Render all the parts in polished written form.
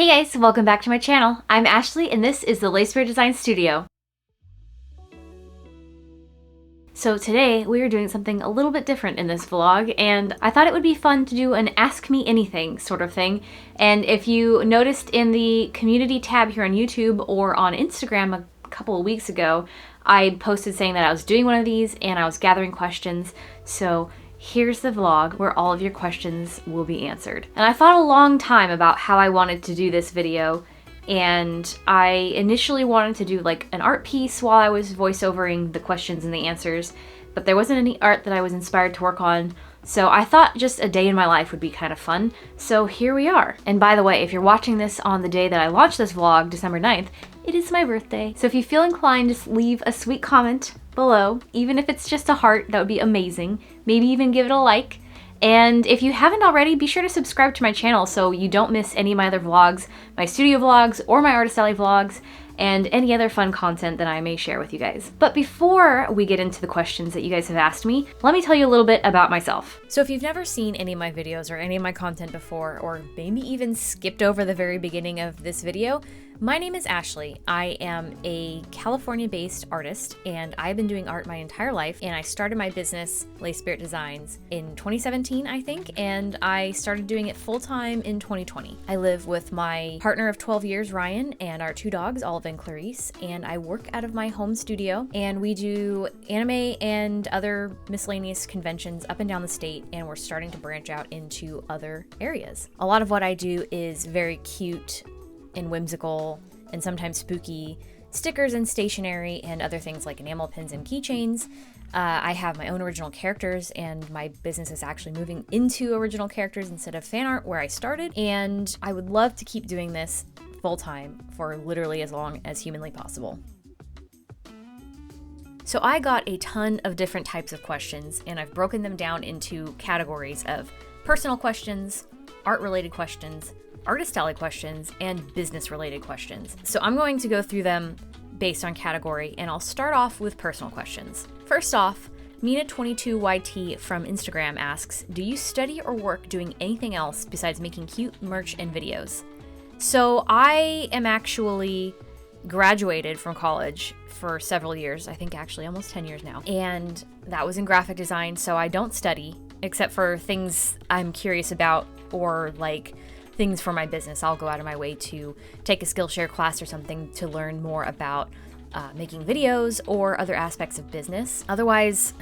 Hey guys, welcome back to my channel. I'm Ashley and this is the Lace Bear Design Studio. So today we are doing something a little bit different in this vlog, and I thought it would be fun to do an Ask Me Anything sort of thing. And if you noticed in the community tab here on YouTube or on Instagram a couple of weeks ago, I posted saying that I was doing one of these and I was gathering questions. So here's the vlog where all of your questions will be answered. And I thought a long time about how I wanted to do this video, and I initially wanted to do like an art piece while I was voiceovering the questions and the answers, but there wasn't any art that I was inspired to work on, so I thought just a day in my life would be kind of fun. So here we are. And by the way, if you're watching this on the day that I launched this vlog, December 9th, it is my birthday. So if you feel inclined, just leave a sweet comment below. Even if it's just a heart, that would be amazing. Maybe even give it a like. And if you haven't already, be sure to subscribe to my channel so you don't miss any of my other vlogs, my studio vlogs or my Artist Alley vlogs, and any other fun content that I may share with you guys. But before we get into the questions that you guys have asked me, let me tell you a little bit about myself. So if you've never seen any of my videos or any of my content before, or maybe even skipped over the very beginning of this video, my name is Ashley. I am a California-based artist, and I've been doing art my entire life, and I started my business, Lace Bear Designs, in 2017, I think, and I started doing it full-time in 2020. I live with my partner of 12 years, Ryan, and our two dogs, Olive and Clarice, and I work out of my home studio, and we do anime and other miscellaneous conventions up and down the state, and we're starting to branch out into other areas. A lot of what I do is very cute and whimsical and sometimes spooky stickers and stationery and other things like enamel pins and keychains. I have my own original characters, and my business is actually moving into original characters instead of fan art where I started, and I would love to keep doing this full-time for literally as long as humanly possible. So I got a ton of different types of questions, and I've broken them down into categories of personal questions, art-related questions, Artist Alley questions, and business-related questions. So I'm going to go through them based on category, and I'll start off with personal questions. First off, Mina22YT from Instagram asks, do you study or work doing anything else besides making cute merch and videos? So I am actually graduated from college for several years, I think actually almost 10 years now, and that was in graphic design, so I don't study, except for things I'm curious about or like things for my business. I'll go out of my way to take a Skillshare class or something to learn more about making videos or other aspects of business. Otherwise,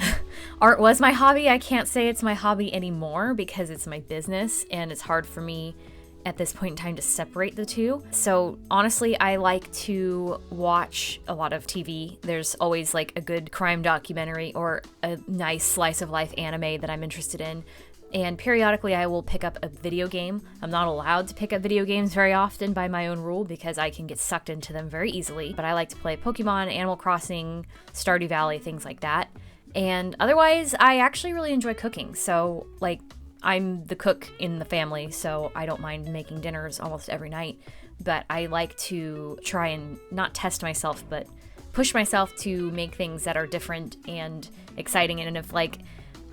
art was my hobby. I can't say it's my hobby anymore because it's my business, and it's hard for me at this point in time to separate the two. So honestly, I like to watch a lot of TV. There's always like a good crime documentary or a nice slice of life anime that I'm interested in. And periodically I will pick up a video game. I'm not allowed to pick up video games very often by my own rule because I can get sucked into them very easily, but I like to play Pokemon, Animal Crossing, Stardew Valley, things like that. And otherwise, I actually really enjoy cooking. So like, I'm the cook in the family, so I don't mind making dinners almost every night, but I like to try and not test myself, but push myself to make things that are different and exciting. And if like,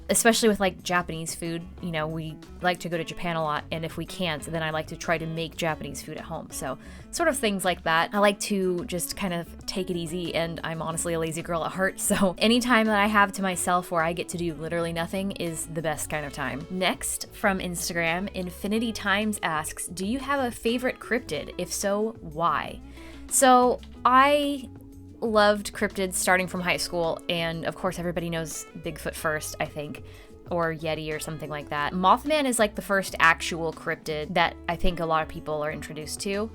especially with like Japanese food, you know, we like to go to Japan a lot, and if we can't, then I like to try to make Japanese food at home. So sort of things like that. I like to just kind of take it easy, and I'm honestly a lazy girl at heart, so any time that I have to myself where I get to do literally nothing is the best kind of time. Next, from Instagram, Infinity Times asks, do you have a favorite cryptid? If so, why? So I loved cryptids starting from high school, and of course everybody knows Bigfoot first, I think, or Yeti or something like that. Mothman is like the first actual cryptid that I think a lot of people are introduced to,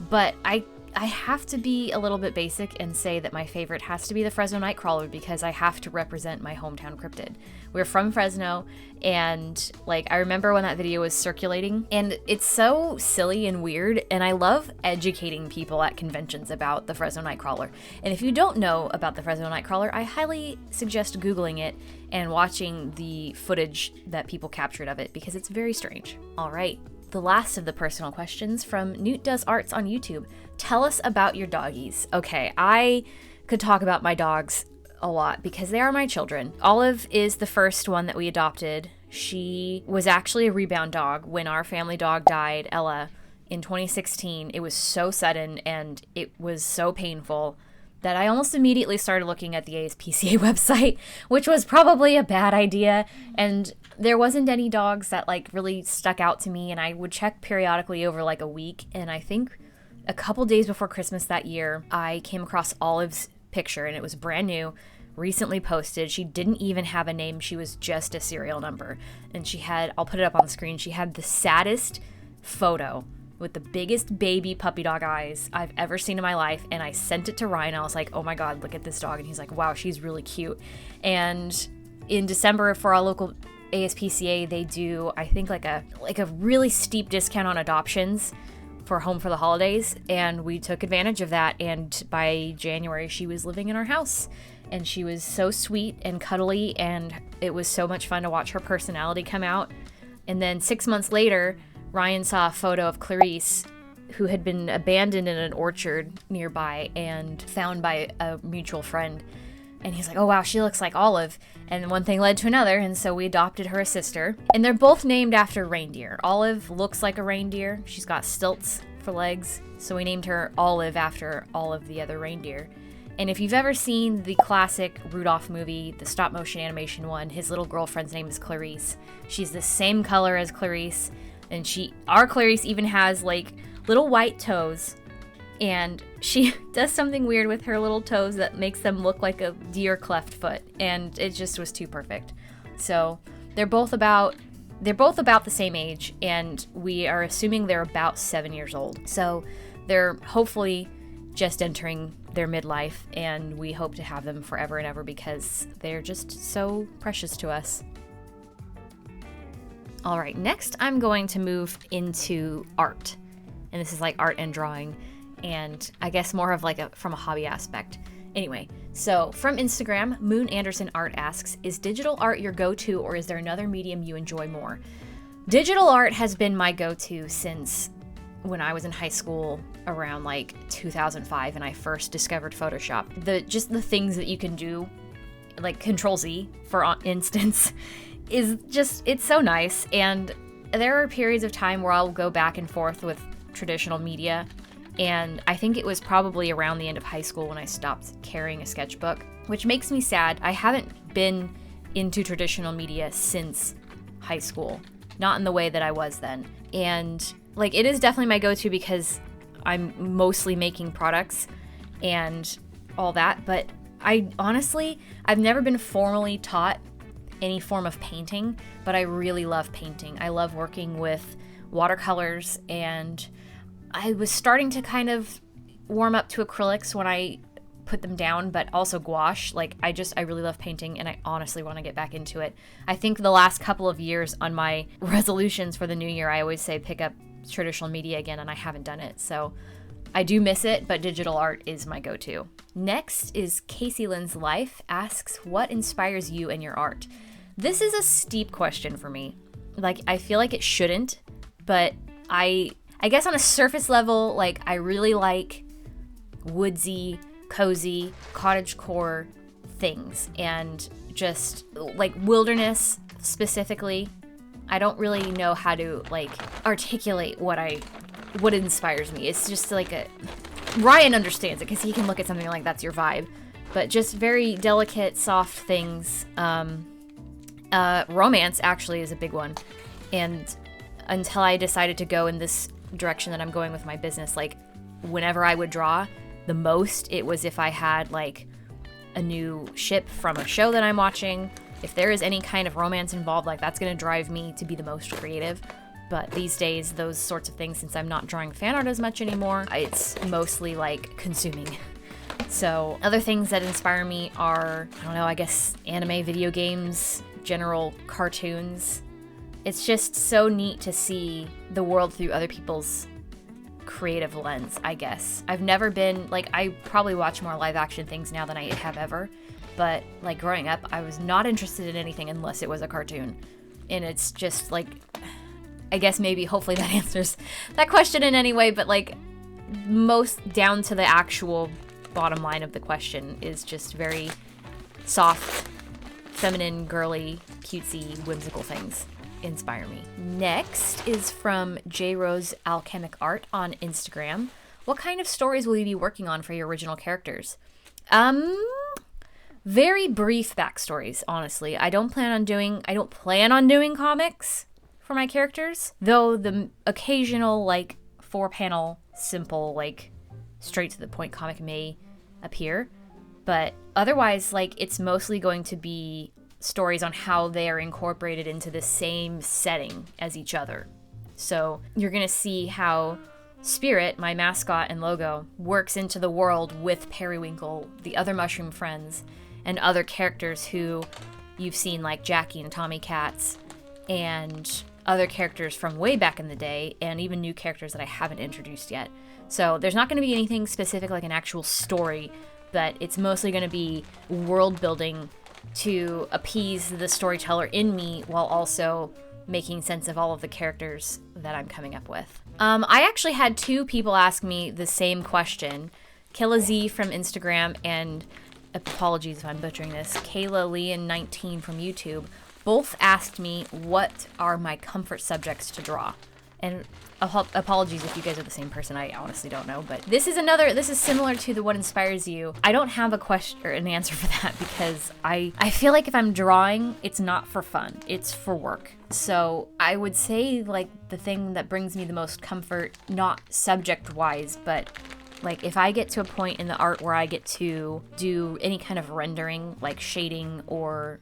but I have to be a little bit basic and say that my favorite has to be the Fresno Nightcrawler because I have to represent my hometown cryptid. We're from Fresno, and like I remember when that video was circulating, and it's so silly and weird, and I love educating people at conventions about the Fresno Nightcrawler. And if you don't know about the Fresno Nightcrawler, I highly suggest Googling it and watching the footage that people captured of it because it's very strange. All right. The last of the personal questions from Newt Does Arts on YouTube. Tell us about your doggies. Okay, I could talk about my dogs a lot because they are my children. Olive is the first one that we adopted. She was actually a rebound dog when our family dog died, Ella, in 2016. It was so sudden and it was so painful that I almost immediately started looking at the ASPCA website, which was probably a bad idea. And there wasn't any dogs that like really stuck out to me, and I would check periodically over like a week. And I think a couple days before Christmas that year, I came across Olive's picture, and it was brand new, recently posted. She didn't even have a name. She was just a serial number. And she had, I'll put it up on the screen, she had the saddest photo with the biggest baby puppy dog eyes I've ever seen in my life. And I sent it to Ryan. I was like, oh my God, look at this dog. And he's like, wow, she's really cute. And in December, for our local ASPCA, they do, I think, like a really steep discount on adoptions for Home for the Holidays. And we took advantage of that. And by January, she was living in our house. And she was so sweet and cuddly. And it was so much fun to watch her personality come out. And then 6 months later, Ryan saw a photo of Clarice, who had been abandoned in an orchard nearby and found by a mutual friend. And he's like, oh wow, she looks like Olive. And one thing led to another, and so we adopted her a sister. And they're both named after reindeer. Olive looks like a reindeer. She's got stilts for legs. So we named her Olive after all of the other reindeer. And if you've ever seen the classic Rudolph movie, the stop motion animation one, his little girlfriend's name is Clarice. She's the same color as Clarice. And our Clarice even has like little white toes, and she does something weird with her little toes that makes them look like a deer cleft foot, and it just was too perfect. So they're both about the same age, and we are assuming they're about 7 years old. So they're hopefully just entering their midlife, and we hope to have them forever and ever because they're just so precious to us. All right, next I'm going to move into art. And this is like art and drawing, and I guess more of like from a hobby aspect. Anyway, so from Instagram, Moon Anderson Art asks, is digital art your go-to, or is there another medium you enjoy more? Digital art has been my go-to since when I was in high school around like 2005, and I first discovered Photoshop. Just the things that you can do, like Control Z, for instance, is just, it's so nice. And there are periods of time where I'll go back and forth with traditional media, and I think it was probably around the end of high school when I stopped carrying a sketchbook, which makes me sad. I haven't been into traditional media since high school, not in the way that I was then. And like, it is definitely my go-to because I'm mostly making products and all that, but I've never been formally taught any form of painting, but I really love painting. I love working with watercolors, and I was starting to kind of warm up to acrylics when I put them down, but also gouache. Like, I really love painting, and I honestly want to get back into it. I think the last couple of years on my resolutions for the new year, I always say pick up traditional media again, and I haven't done it. So I do miss it, but digital art is my go-to. Next is Casey Lynn's Life asks, what inspires you in your art? This is a steep question for me. Like, I feel like it shouldn't, but I guess on a surface level, like, I really like woodsy, cozy, cottagecore things, and just like wilderness specifically. I don't really know how to like articulate what inspires me. It's just like Ryan understands it because he can look at something like that's your vibe, but just very delicate, soft things. Romance actually is a big one, and until I decided to go in this direction that I'm going with my business, like, whenever I would draw the most, it was if I had like a new ship from a show that I'm watching. If there is any kind of romance involved, like, that's gonna drive me to be the most creative. But these days, those sorts of things, since I'm not drawing fan art as much anymore, it's mostly like consuming. So other things that inspire me are, I don't know, I guess anime, video games, general cartoons. It's just so neat to see the world through other people's creative lens, I guess. I've never been, like, I probably watch more live action things now than I have ever, but like growing up, I was not interested in anything unless it was a cartoon. And it's just like, I guess maybe hopefully that answers that question in any way, but like most down to the actual bottom line of the question is just very soft, feminine, girly, cutesy, whimsical things. inspire me. Next is from JRose Alchemic Art on Instagram. What kind of stories will you be working on for your original characters? Very brief backstories, honestly. I don't plan on doing comics for my characters, though the occasional, like, 4-panel, simple, like, straight to the point comic may appear. But otherwise, like, it's mostly going to be stories on how they are incorporated into the same setting as each other. So you're going to see how Spirit, my mascot and logo, works into the world with Periwinkle, the other mushroom friends, and other characters who you've seen, like Jackie and Tommy Cats, and other characters from way back in the day, and even new characters that I haven't introduced yet. So there's not going to be anything specific like an actual story, but it's mostly going to be world building to appease the storyteller in me while also making sense of all of the characters that I'm coming up with. I actually had 2 people ask me the same question. Killa Z from Instagram and, apologies if I'm butchering this, Kayla Leon 19 from YouTube, both asked me what are my comfort subjects to draw. And apologies if you guys are the same person, I honestly don't know, but this is similar to the what inspires you. I don't have a question or an answer for that because I feel like if I'm drawing, it's not for fun, it's for work. So I would say, like, the thing that brings me the most comfort, not subject-wise, but like if I get to a point in the art where I get to do any kind of rendering, like shading, or,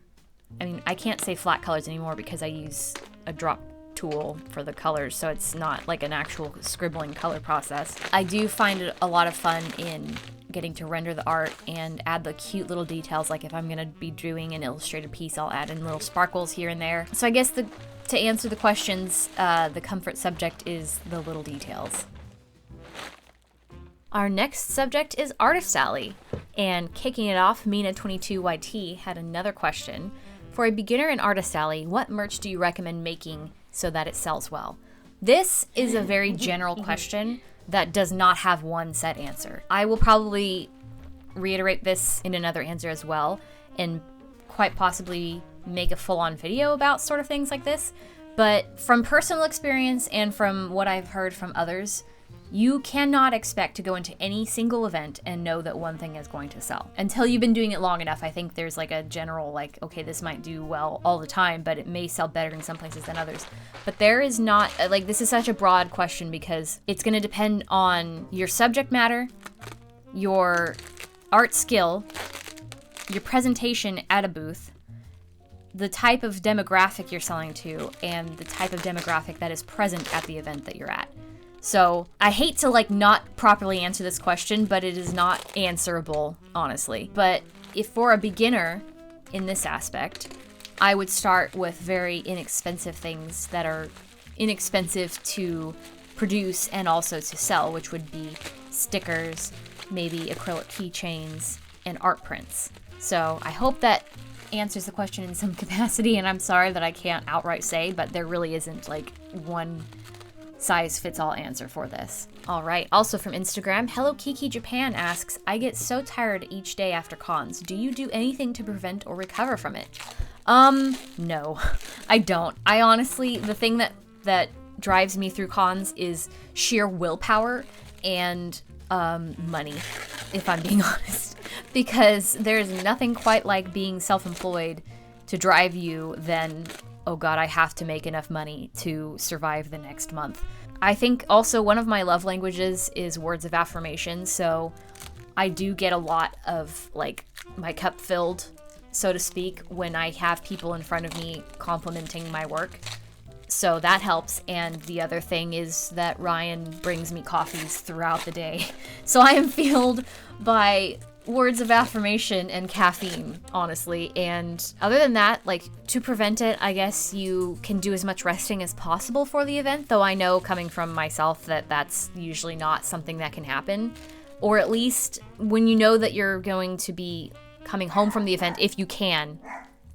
I mean, I can't say flat colors anymore because I use a drop tool for the colors, so it's not like an actual scribbling color process. I do find it a lot of fun in getting to render the art and add the cute little details, like if I'm gonna be doing an illustrated piece, I'll add in little sparkles here and there. So I guess to answer the questions, the comfort subject is the little details. Our next subject is Artist Alley, and kicking it off, Mina22YT had another question. For a beginner in Artist Alley, what merch do you recommend making so that it sells well? This is a very general question that does not have one set answer. I will probably reiterate this in another answer as well, and quite possibly make a full-on video about sort of things like this. But from personal experience and from what I've heard from others, you cannot expect to go into any single event and know that one thing is going to sell. Until you've been doing it long enough, I think there's like a general, like, okay, this might do well all the time, but it may sell better in some places than others. But there is not, like, this is such a broad question because it's going to depend on your subject matter, your art skill, your presentation at a booth, the type of demographic you're selling to, and the type of demographic that is present at the event that you're at. So I hate to like not properly answer this question, but it is not answerable, honestly. But if for a beginner in this aspect, I would start with very inexpensive things that are inexpensive to produce and also to sell, which would be stickers, maybe acrylic keychains, and art prints. So I hope that answers the question in some capacity, and I'm sorry that I can't outright say, but there really isn't like one size fits all answer for this. All right, also from Instagram, Hello Kiki Japan asks, I get so tired each day after cons. Do you do anything to prevent or recover from it? No, I don't. I honestly, the thing that drives me through cons is sheer willpower and money, if I'm being honest. Because there's nothing quite like being self-employed to drive you than, oh god, I have to make enough money to survive the next month. I think also one of my love languages is words of affirmation, so I do get a lot of, like, my cup filled, so to speak, when I have people in front of me complimenting my work. So that helps, and the other thing is that Ryan brings me coffees throughout the day. So I am fueled by words of affirmation and caffeine, honestly. And other than that, like, to prevent it, I guess you can do as much resting as possible for the event, though I know coming from myself that that's usually not something that can happen. Or at least when you know that you're going to be coming home from the event, if you can,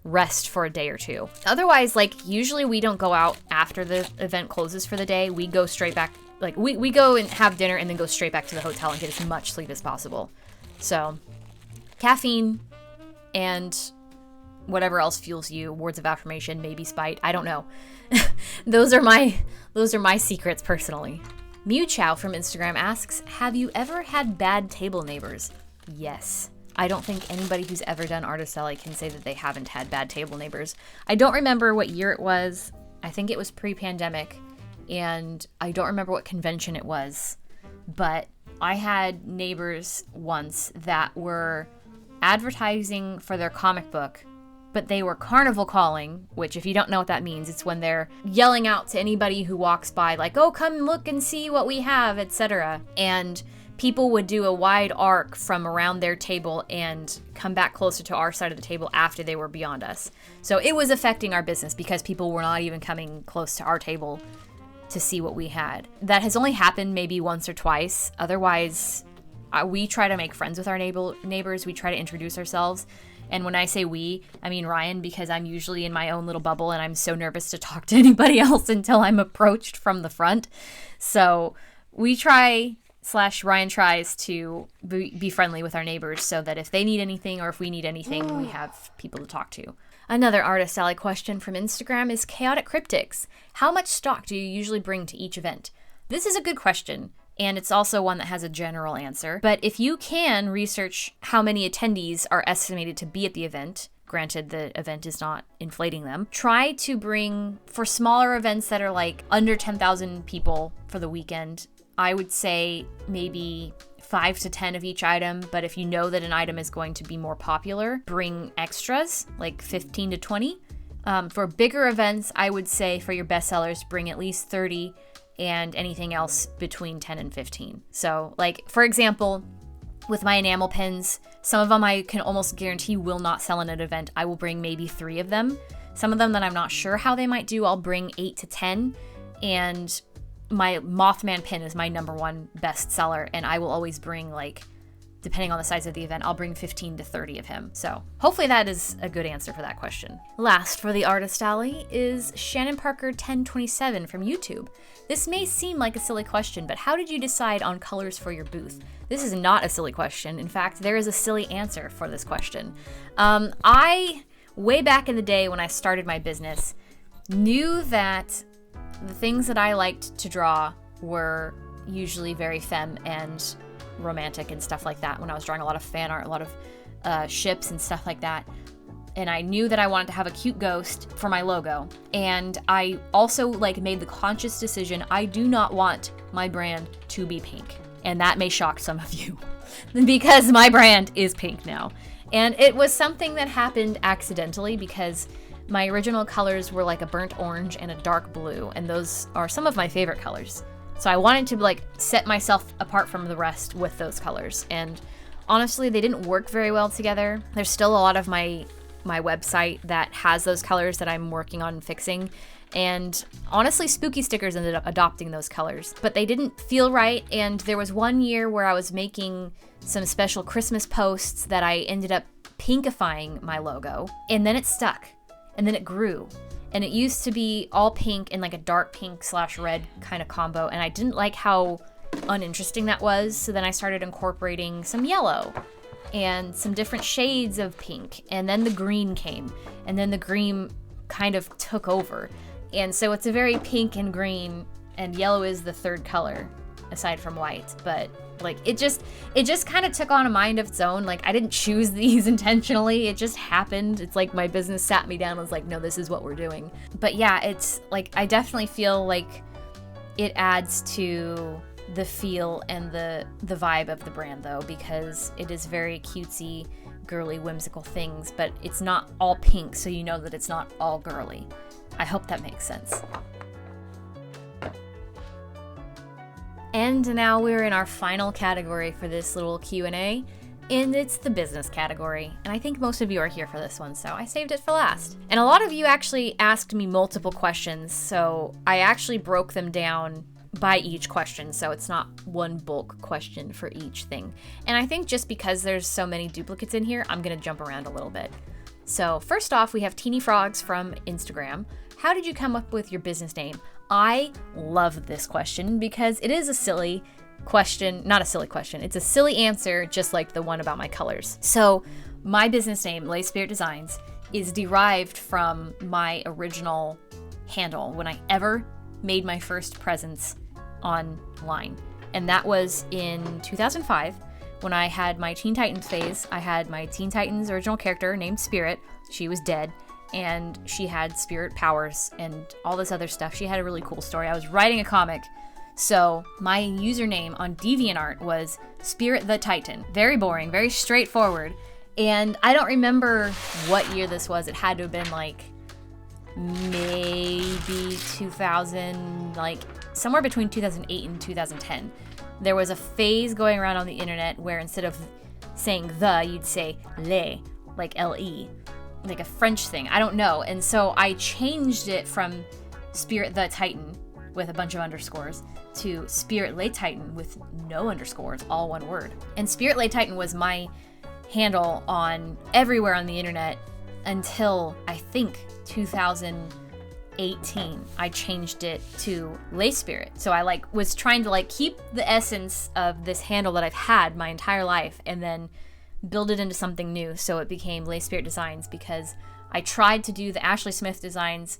rest for a day or two. Otherwise, like, usually we don't go out after the event closes for the day. We go straight back, like, we go and have dinner and then go straight back to the hotel and get as much sleep as possible. So, caffeine and whatever else fuels you, words of affirmation, maybe spite, I don't know. Those are my secrets personally. Mew Chow from Instagram asks, have you ever had bad table neighbors? Yes. I don't think anybody who's ever done Artist Alley can say that they haven't had bad table neighbors. I don't remember what year it was. I think it was pre-pandemic, and I don't remember what convention it was, but I had neighbors once that were advertising for their comic book, but they were carnival calling, which if you don't know what that means, it's when they're yelling out to anybody who walks by, like, oh, come look and see what we have, etc. And people would do a wide arc from around their table and come back closer to our side of the table after they were beyond us. So it was affecting our business because people were not even coming close to our table to see what we had. That has only happened maybe once or twice. Otherwise, we try to make friends with our neighbors. We try to introduce ourselves. And when I say we, I mean Ryan, because I'm usually in my own little bubble and I'm so nervous to talk to anybody else until I'm approached from the front. So we try... Ryan tries to be friendly with our neighbors so that if they need anything or if we need anything, we have people to talk to. Another Artist Alley question from Instagram is Chaotic Cryptics. How much stock do you usually bring to each event? This is a good question, and it's also one that has a general answer. But if you can research how many attendees are estimated to be at the event, granted the event is not inflating them, try to bring, for smaller events that are like under 10,000 people for the weekend, I would say maybe 5 to 10 of each item, but if you know that an item is going to be more popular, bring extras, like 15 to 20. For bigger events, I would say for your bestsellers, bring at least 30 and anything else between 10 and 15. So, like, for example, with my enamel pins, some of them I can almost guarantee will not sell in an event. I will bring maybe 3 of them. Some of them that I'm not sure how they might do, I'll bring 8 to 10, and my Mothman pin is my #1 bestseller, and I will always bring, like, depending on the size of the event, I'll bring 15 to 30 of him. So hopefully that is a good answer for that question. Last for the Artist Alley is Shannon Parker 1027 from YouTube. This may seem like a silly question, but how did you decide on colors for your booth? This is not a silly question. In fact, there is a silly answer for this question. Way back in the day when I started my business, knew that the things that I liked to draw were usually very femme and romantic and stuff like that when I was drawing a lot of fan art, a lot of ships and stuff like that. And I knew that I wanted to have a cute ghost for my logo. And I also made the conscious decision, I do not want my brand to be pink. And that may shock some of you because my brand is pink now. And it was something that happened accidentally because my original colors were like a burnt orange and a dark blue, and those are some of my favorite colors. So I wanted to set myself apart from the rest with those colors. And honestly, they didn't work very well together. There's still a lot of my website that has those colors that I'm working on fixing. And honestly, Spooky Stickers ended up adopting those colors, but they didn't feel right. And there was one year where I was making some special Christmas posts that I ended up pinkifying my logo, and then it stuck. And then it grew, and it used to be all pink and like a dark pink / red kind of combo, and I didn't like how uninteresting that was. So then I started incorporating some yellow and some different shades of pink, and then the green came, and then the green kind of took over. And so it's a very pink and green, and yellow is the third color aside from white, but it just kind of took on a mind of its own. I didn't choose these intentionally. It just happened. It's like my business sat me down and was like, no, this is what we're doing. But yeah, it's I definitely feel like it adds to the feel and the vibe of the brand though, because it is very cutesy, girly, whimsical things, but it's not all pink, so you know that it's not all girly. I hope that makes sense. And now we're in our final category for this little Q&A, and it's the business category. And I think most of you are here for this one, so I saved it for last. And a lot of you actually asked me multiple questions, so I actually broke them down by each question, so it's not one bulk question for each thing. And I think just because there's so many duplicates in here, I'm gonna jump around a little bit. So first off, we have Teeny Frogs from Instagram. How did you come up with your business name? I love this question because it is a silly question, not a silly question, it's a silly answer, just like the one about my colors. So my business name, Lay Spirit Designs, is derived from my original handle when I ever made my first presence online. And that was in 2005 when I had my Teen Titans phase. I had my Teen Titans original character named Spirit. She was dead, and she had spirit powers and all this other stuff. She had a really cool story. I was writing a comic, so my username on DeviantArt was Spirit the Titan. Very boring, very straightforward. And I don't remember what year this was. It had to have been like maybe 2000, like somewhere between 2008 and 2010. There was a phase going around on the internet where instead of saying the, you'd say le, like L-E, like a French thing. I don't know. And so I changed it from Spirit the Titan with a bunch of underscores to Spirit Le Titan with no underscores, all one word. And Spirit Le Titan was my handle on everywhere on the internet until I think 2018. I changed it to Lay Spirit. So I was trying to keep the essence of this handle that I've had my entire life and then build it into something new. So it became Lay Spirit Designs because I tried to do the Ashley Smith Designs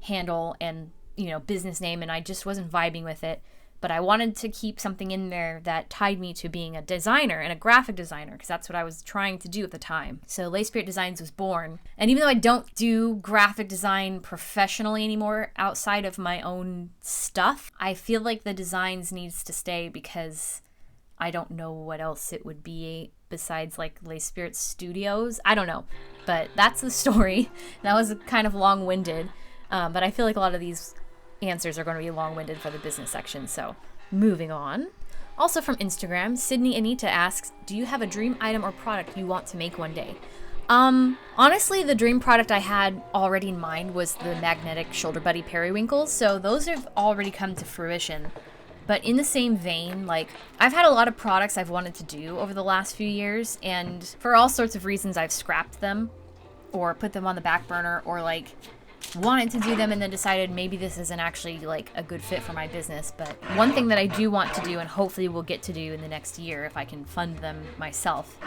handle and business name, and I just wasn't vibing with it. But I wanted to keep something in there that tied me to being a designer and a graphic designer, because that's what I was trying to do at the time. So Lay Spirit Designs was born. And even though I don't do graphic design professionally anymore outside of my own stuff, I feel like the designs needs to stay because I don't know what else it would be besides Lay Spirit Studios. I don't know. But that's the story. That was kind of long-winded. But I feel like a lot of these answers are going to be long-winded for the business section, so moving on. Also from Instagram, Sydney Anita asks, do you have a dream item or product you want to make one day? Honestly, the dream product I had already in mind was the magnetic shoulder buddy periwinkles, so those have already come to fruition. But in the same vein, I've had a lot of products I've wanted to do over the last few years, and for all sorts of reasons I've scrapped them or put them on the back burner or wanted to do them and then decided maybe this isn't actually a good fit for my business. But one thing that I do want to do and hopefully will get to do in the next year if I can fund them myself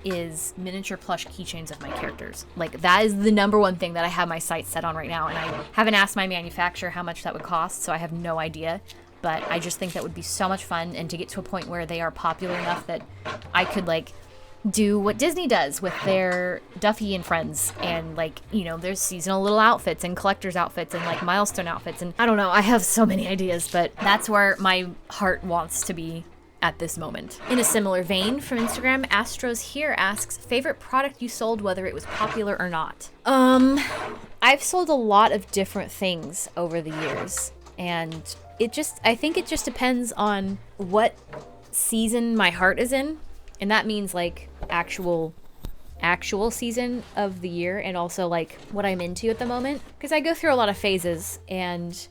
is miniature plush keychains of my characters. That is the number one thing that I have my sights set on right now, and I haven't asked my manufacturer how much that would cost, so I have no idea. But I just think that would be so much fun, and to get to a point where they are popular enough that I could do what Disney does with their Duffy and Friends, and there's seasonal little outfits and collector's outfits and milestone outfits, and I don't know, I have so many ideas, but that's where my heart wants to be at this moment. In a similar vein, from Instagram, Astros Here asks, favorite product you sold, whether it was popular or not? I've sold a lot of different things over the years, and I think it just depends on what season my heart is in. And that means actual season of the year, and also what I'm into at the moment, because I go through a lot of phases. And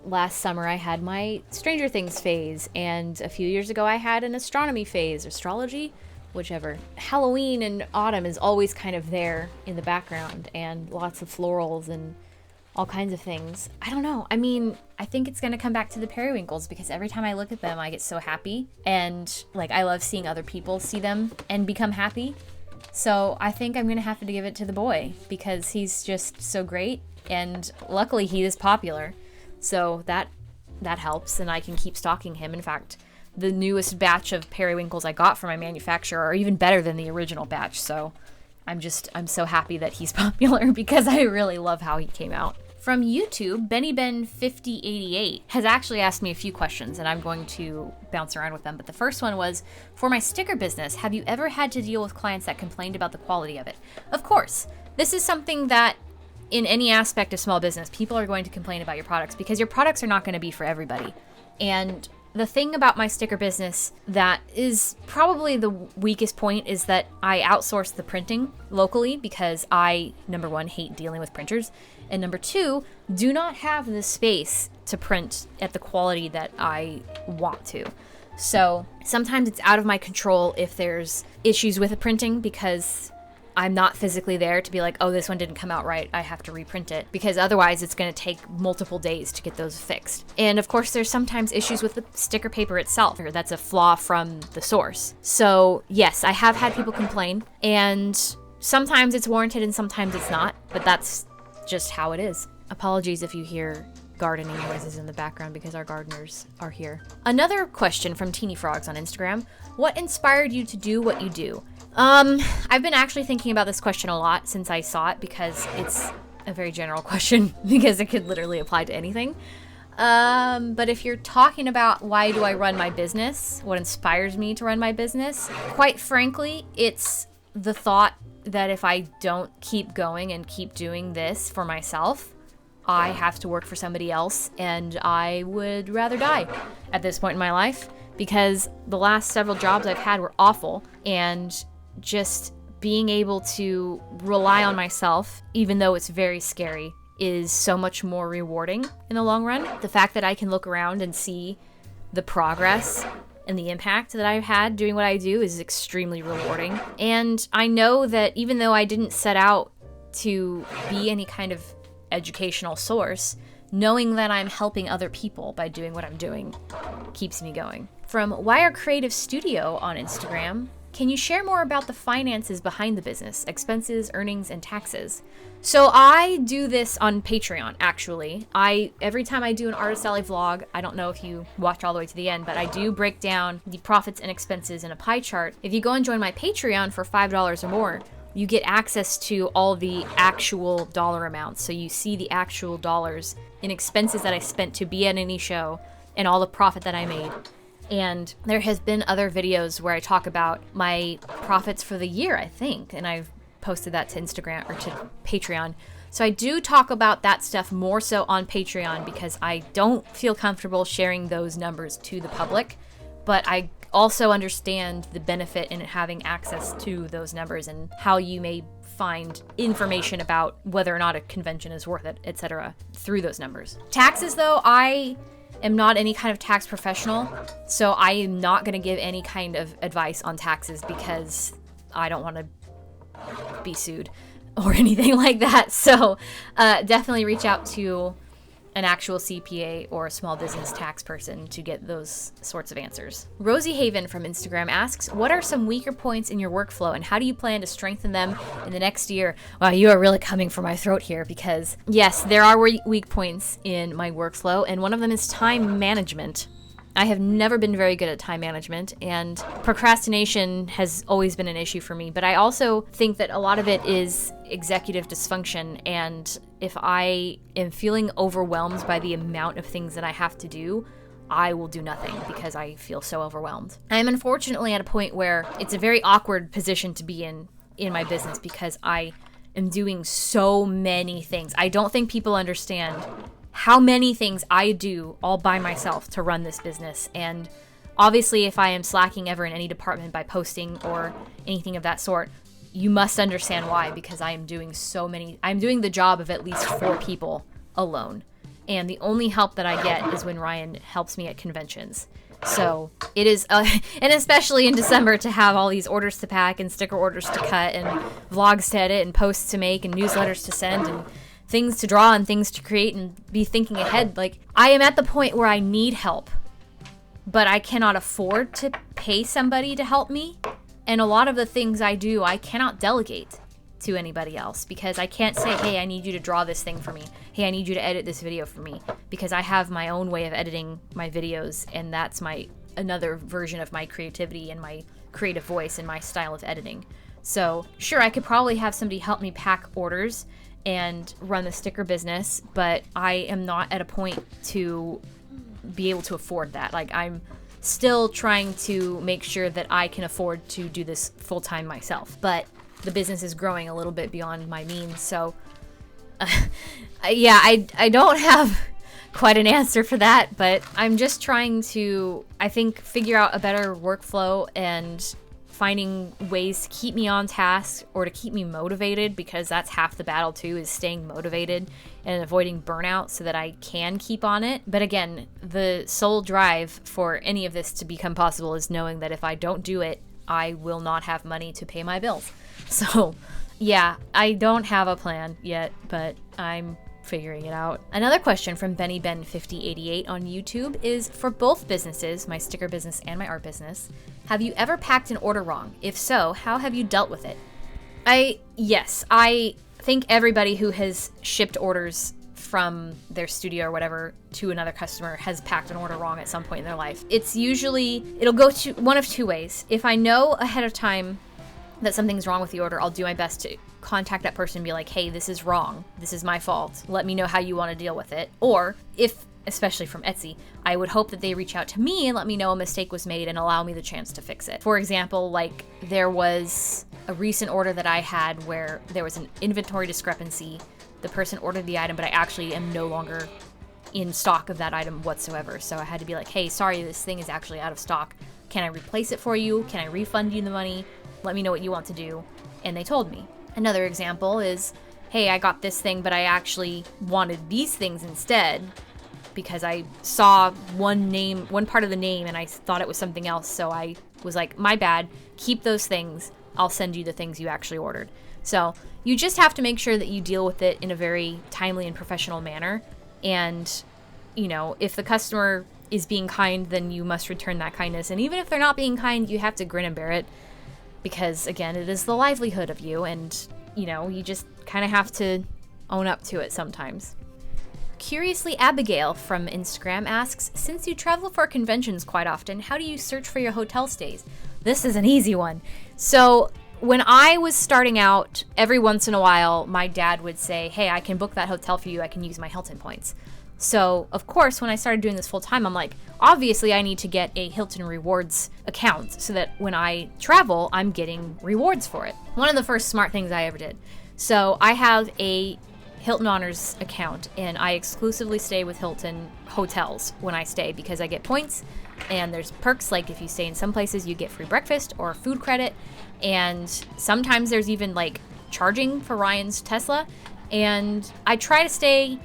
last summer I had my Stranger Things phase, and a few years ago I had an astronomy phase, astrology, whichever. Halloween and autumn is always kind of there in the background, and lots of florals and all kinds of things. I don't know. I mean, I think it's gonna come back to the periwinkles, because every time I look at them, I get so happy. And I love seeing other people see them and become happy. So I think I'm gonna have to give it to the boy, because he's just so great. And luckily he is popular. So that helps, and I can keep stocking him. In fact, the newest batch of periwinkles I got from my manufacturer are even better than the original batch. So I'm so happy that he's popular, because I really love how he came out. From YouTube, BennyBen5088 has actually asked me a few questions, and I'm going to bounce around with them. But the first one was, for my sticker business, have you ever had to deal with clients that complained about the quality of it? Of course. This is something that in any aspect of small business, people are going to complain about your products, because your products are not going to be for everybody. And the thing about my sticker business that is probably the weakest point is that I outsource the printing locally, because I, number one, hate dealing with printers, and number two, do not have the space to print at the quality that I want to. So sometimes it's out of my control if there's issues with the printing, because I'm not physically there to be like, oh, this one didn't come out right, I have to reprint it, because otherwise it's going to take multiple days to get those fixed. And of course, there's sometimes issues with the sticker paper itself, or that's a flaw from the source. So yes, I have had people complain, and sometimes it's warranted and sometimes it's not, but that's just how it is. Apologies if you hear gardening noises in the background because our gardeners are here. Another question from Teeny Frogs on Instagram. What inspired you to do what you do? I've been actually thinking about this question a lot since I saw it because it's a very general question because it could literally apply to anything. But if you're talking about why do I run my business, what inspires me to run my business, quite frankly, it's the thought that if I don't keep going and keep doing this for myself, I have to work for somebody else, and I would rather die at this point in my life because the last several jobs I've had were awful, and just being able to rely on myself, even though it's very scary, is so much more rewarding in the long run. The fact that I can look around and see the progress and the impact that I've had doing what I do is extremely rewarding. And I know that even though I didn't set out to be any kind of educational source, knowing that I'm helping other people by doing what I'm doing keeps me going. From Wire Creative Studio on Instagram, can you share more about the finances behind the business, expenses, earnings, and taxes? So I do this on Patreon, actually. Every time I do an Artist Alley vlog, I don't know if you watch all the way to the end, but I do break down the profits and expenses in a pie chart. If you go and join my Patreon for $5 or more, you get access to all the actual dollar amounts. So you see the actual dollars in expenses that I spent to be at any show and all the profit that I made. And there has been other videos where I talk about my profits for the year, I think, and I've posted that to Instagram or to Patreon. So I do talk about that stuff more so on Patreon because I don't feel comfortable sharing those numbers to the public, but I also understand the benefit in having access to those numbers and how you may find information about whether or not a convention is worth it, etc., through those numbers. Taxes, though, I am not any kind of tax professional, so I am not going to give any kind of advice on taxes because I don't want to be sued or anything like that. So definitely reach out to an actual CPA or a small business tax person to get those sorts of answers. Rosie Haven from Instagram asks, what are some weaker points in your workflow and how do you plan to strengthen them in the next year? Wow, you are really coming for my throat here because yes, there are weak points in my workflow, and one of them is time management. I have never been very good at time management, and procrastination has always been an issue for me. But I also think that a lot of it is executive dysfunction, and if I am feeling overwhelmed by the amount of things that I have to do, I will do nothing because I feel so overwhelmed. I am unfortunately at a point where it's a very awkward position to be in my business because I am doing so many things. I don't think people understand how many things I do all by myself to run this business. And obviously, if I am slacking ever in any department by posting or anything of that sort, you must understand why, because I am doing I'm doing the job of at least 4 people alone. And the only help that I get is when Ryan helps me at conventions. So it is, and especially in December, to have all these orders to pack and sticker orders to cut and vlogs to edit and posts to make and newsletters to send and things to draw and things to create and be thinking ahead. Like, I am at the point where I need help, but I cannot afford to pay somebody to help me. And a lot of the things I do, I cannot delegate to anybody else because I can't say, hey, I need you to draw this thing for me. Hey, I need you to edit this video for me, because I have my own way of editing my videos, and that's another version of my creativity and my creative voice and my style of editing. So sure, I could probably have somebody help me pack orders and run the sticker business, but I am not at a point to be able to afford that. Like, I'm still trying to make sure that I can afford to do this full-time myself, but the business is growing a little bit beyond my means. So yeah, I don't have quite an answer for that, but I'm just trying to, I think, figure out a better workflow and finding ways to keep me on task or to keep me motivated, because that's half the battle too, is staying motivated and avoiding burnout so that I can keep on it. But again, the sole drive for any of this to become possible is knowing that if I don't do it, I will not have money to pay my bills. So yeah, I don't have a plan yet, but I'm figuring it out. Another question from BennyBen5088 on YouTube is, for both businesses, my sticker business and my art business, have you ever packed an order wrong? If so, how have you dealt with it? Yes, I think everybody who has shipped orders from their studio or whatever to another customer has packed an order wrong at some point in their life. It'll go to one of two ways. If I know ahead of time that something's wrong with the order, I'll do my best to contact that person and be like, hey, this is wrong. This is my fault. Let me know how you want to deal with it. Or especially from Etsy, I would hope that they reach out to me and let me know a mistake was made and allow me the chance to fix it. For example, like there was a recent order that I had where there was an inventory discrepancy. The person ordered the item, but I actually am no longer in stock of that item whatsoever. So I had to be like, hey, sorry, this thing is actually out of stock. Can I replace it for you? Can I refund you the money? Let me know what you want to do. And they told me. Another example is, hey, I got this thing, but I actually wanted these things instead because I saw one part of the name and I thought it was something else. So I was like, my bad, keep those things. I'll send you the things you actually ordered. So you just have to make sure that you deal with it in a very timely and professional manner. And, if the customer is being kind, then you must return that kindness. And even if they're not being kind, you have to grin and bear it because, again, it is the livelihood of you. And, you just kind of have to own up to it sometimes. Curiously Abigail from Instagram asks, since you travel for conventions quite often, how do you search for your hotel stays? This is an easy one. So when I was starting out, every once in a while, my dad would say, hey, I can book that hotel for you. I can use my Hilton points. So, of course, when I started doing this full time, I'm like, obviously I need to get a Hilton Rewards account so that when I travel, I'm getting rewards for it. One of the first smart things I ever did. So I have a Hilton Honors account, and I exclusively stay with Hilton hotels when I stay because I get points, and there's perks like if you stay in some places, you get free breakfast or food credit, and sometimes there's even like charging for Ryan's Tesla, and I try to stay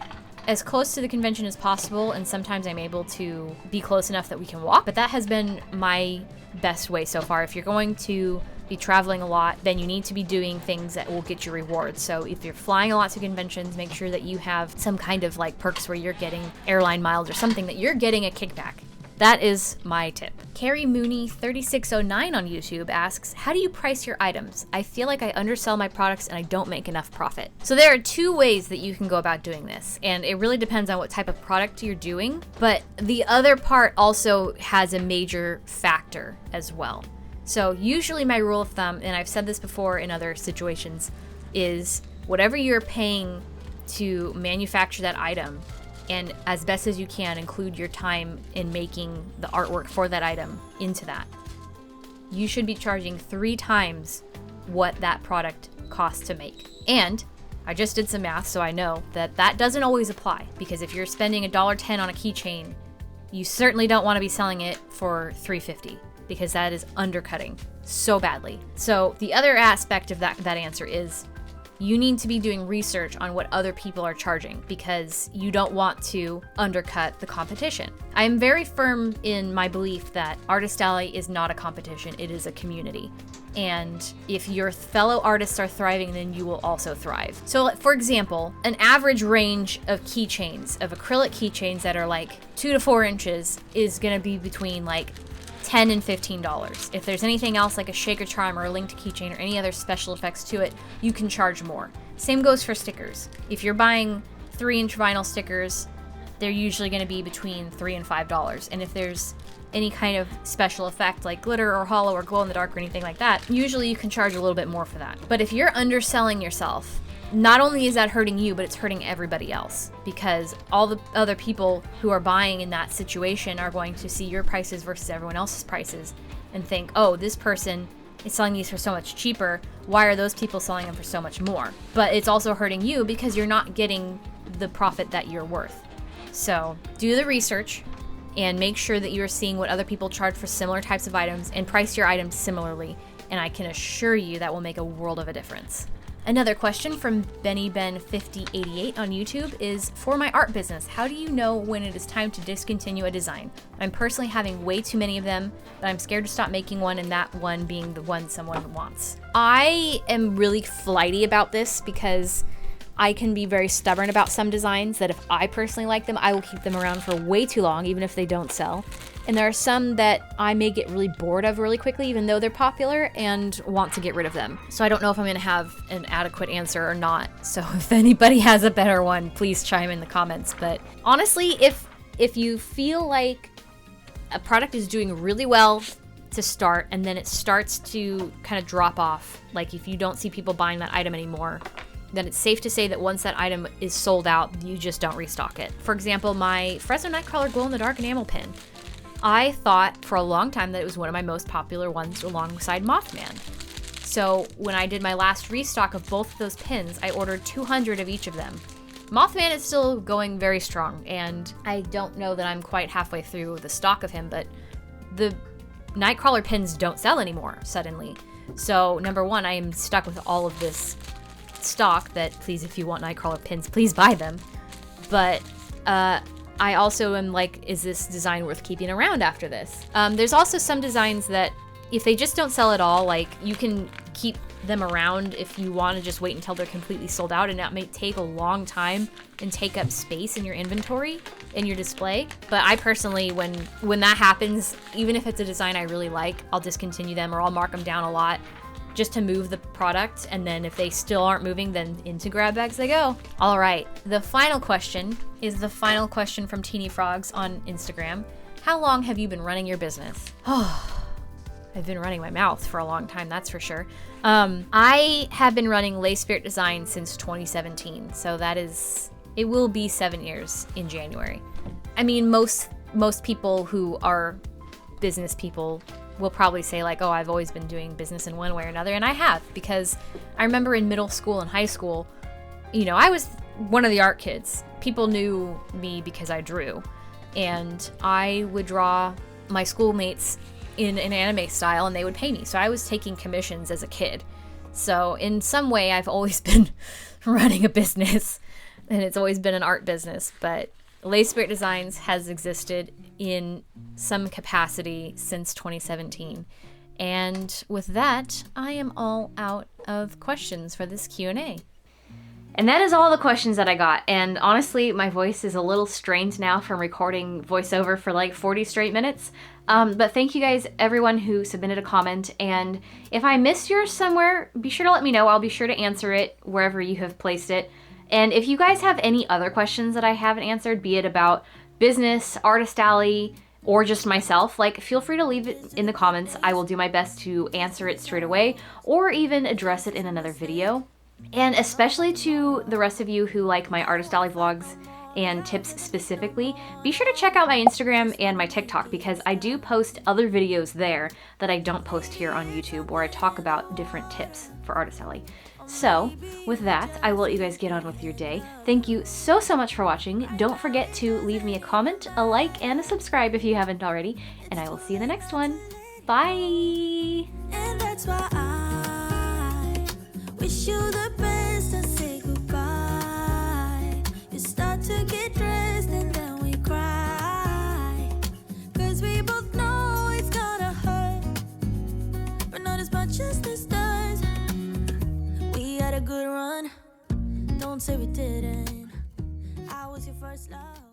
as close to the convention as possible, and sometimes I'm able to be close enough that we can walk, but that has been my best way so far. If you're going to be traveling a lot, then you need to be doing things that will get you rewards. So if you're flying a lot to conventions, make sure that you have some kind of like perks where you're getting airline miles or something that you're getting a kickback. That is my tip. Carrie Mooney 3609 on YouTube asks, how do you price your items? I feel like I undersell my products and I don't make enough profit. So there are two ways that you can go about doing this, and it really depends on what type of product you're doing, but the other part also has a major factor as well. So usually my rule of thumb, and I've said this before in other situations, is whatever you're paying to manufacture that item, and as best as you can, include your time in making the artwork for that item into that. You should be charging 3 times what that product costs to make. And I just did some math, so I know that that doesn't always apply, because if you're spending $1.10 on a keychain, you certainly don't want to be selling it for $3.50, because that is undercutting so badly. So the other aspect of that answer is you need to be doing research on what other people are charging, because you don't want to undercut the competition. I am very firm in my belief that Artist Alley is not a competition, it is a community. And if your fellow artists are thriving, then you will also thrive. So for example, an average range of keychains, of acrylic keychains that are like 2 to 4 inches, is gonna be between like $10 and $15. If there's anything else like a shaker charm or a linked keychain or any other special effects to it, you can charge more. Same goes for stickers. If you're buying 3-inch vinyl stickers, they're usually going to be between $3 and $5. And if there's any kind of special effect like glitter or hollow or glow in the dark or anything like that, usually you can charge a little bit more for that. But if you're underselling yourself, not only is that hurting you, but it's hurting everybody else, because all the other people who are buying in that situation are going to see your prices versus everyone else's prices and think, oh, this person is selling these for so much cheaper. Why are those people selling them for so much more? But it's also hurting you because you're not getting the profit that you're worth. So do the research and make sure that you're seeing what other people charge for similar types of items and price your items similarly. And I can assure you that will make a world of a difference. Another question from BennyBen5088 on YouTube is, for my art business, how do you know when it is time to discontinue a design? I'm personally having way too many of them, but I'm scared to stop making one, and that one being the one someone wants. I am really flighty about this because I can be very stubborn about some designs that if I personally like them, I will keep them around for way too long, even if they don't sell. And there are some that I may get really bored of really quickly, even though they're popular, and want to get rid of them. So I don't know if I'm going to have an adequate answer or not. So if anybody has a better one, please chime in the comments. But honestly, if you feel like a product is doing really well to start, and then it starts to kind of drop off, like if you don't see people buying that item anymore, then it's safe to say that once that item is sold out, you just don't restock it. For example, my Fresno Nightcrawler glow-in-the-dark enamel pin. I thought for a long time that it was one of my most popular ones alongside Mothman. So when I did my last restock of both of those pins, I ordered 200 of each of them. Mothman is still going very strong, and I don't know that I'm quite halfway through the stock of him, but the Nightcrawler pins don't sell anymore suddenly. So number one, I am stuck with all of this stock that, please, if you want Nightcrawler pins, please buy them. But I also am like, is this design worth keeping around after this? There's also some designs that if they just don't sell at all, like you can keep them around if you want to just wait until they're completely sold out, and that may take a long time and take up space in your inventory, in your display. But I personally, when that happens, even if it's a design I really like, I'll discontinue them or I'll mark them down a lot just to move the product, and then if they still aren't moving, then into grab bags they go. All right, the final question is the final question from Teeny Frogs on Instagram. How long have you been running your business? Oh, I've been running my mouth for a long time, that's for sure. I have been running Lay Spirit Design since 2017, so it will be 7 years in January. I mean, most people who are business people will probably say like, oh, I've always been doing business in one way or another, and I have, because I remember in middle school and high school, you know, I was one of the art kids. People knew me because I drew, and I would draw my schoolmates in an anime style and they would pay me. So I was taking commissions as a kid. So in some way I've always been running a business, and it's always been an art business, but Lay Spirit Designs has existed in some capacity since 2017. And with that, I am all out of questions for this Q&A. And that is all the questions that I got. And honestly, my voice is a little strained now from recording voiceover for like 40 straight minutes. But thank you guys, everyone who submitted a comment. And if I missed yours somewhere, be sure to let me know. I'll be sure to answer it wherever you have placed it. And if you guys have any other questions that I haven't answered, be it about business, Artist Alley, or just myself, like, feel free to leave it in the comments. I will do my best to answer it straight away, or even address it in another video. And especially to the rest of you who like my Artist Alley vlogs and tips specifically, be sure to check out my Instagram and my TikTok, because I do post other videos there that I don't post here on YouTube, where I talk about different tips for Artist Alley. So, with that, I will let you guys get on with your day. Thank you so much for watching. Don't forget to leave me a comment, a like, and a subscribe if you haven't already, and I will see you in the next one. Bye! And that's why I wish you the best and say goodbye. You start to get dressed and then we cry, 'cause we both know it's gonna hurt, but not as much as this does. A good run, don't say we didn't. I was your first love.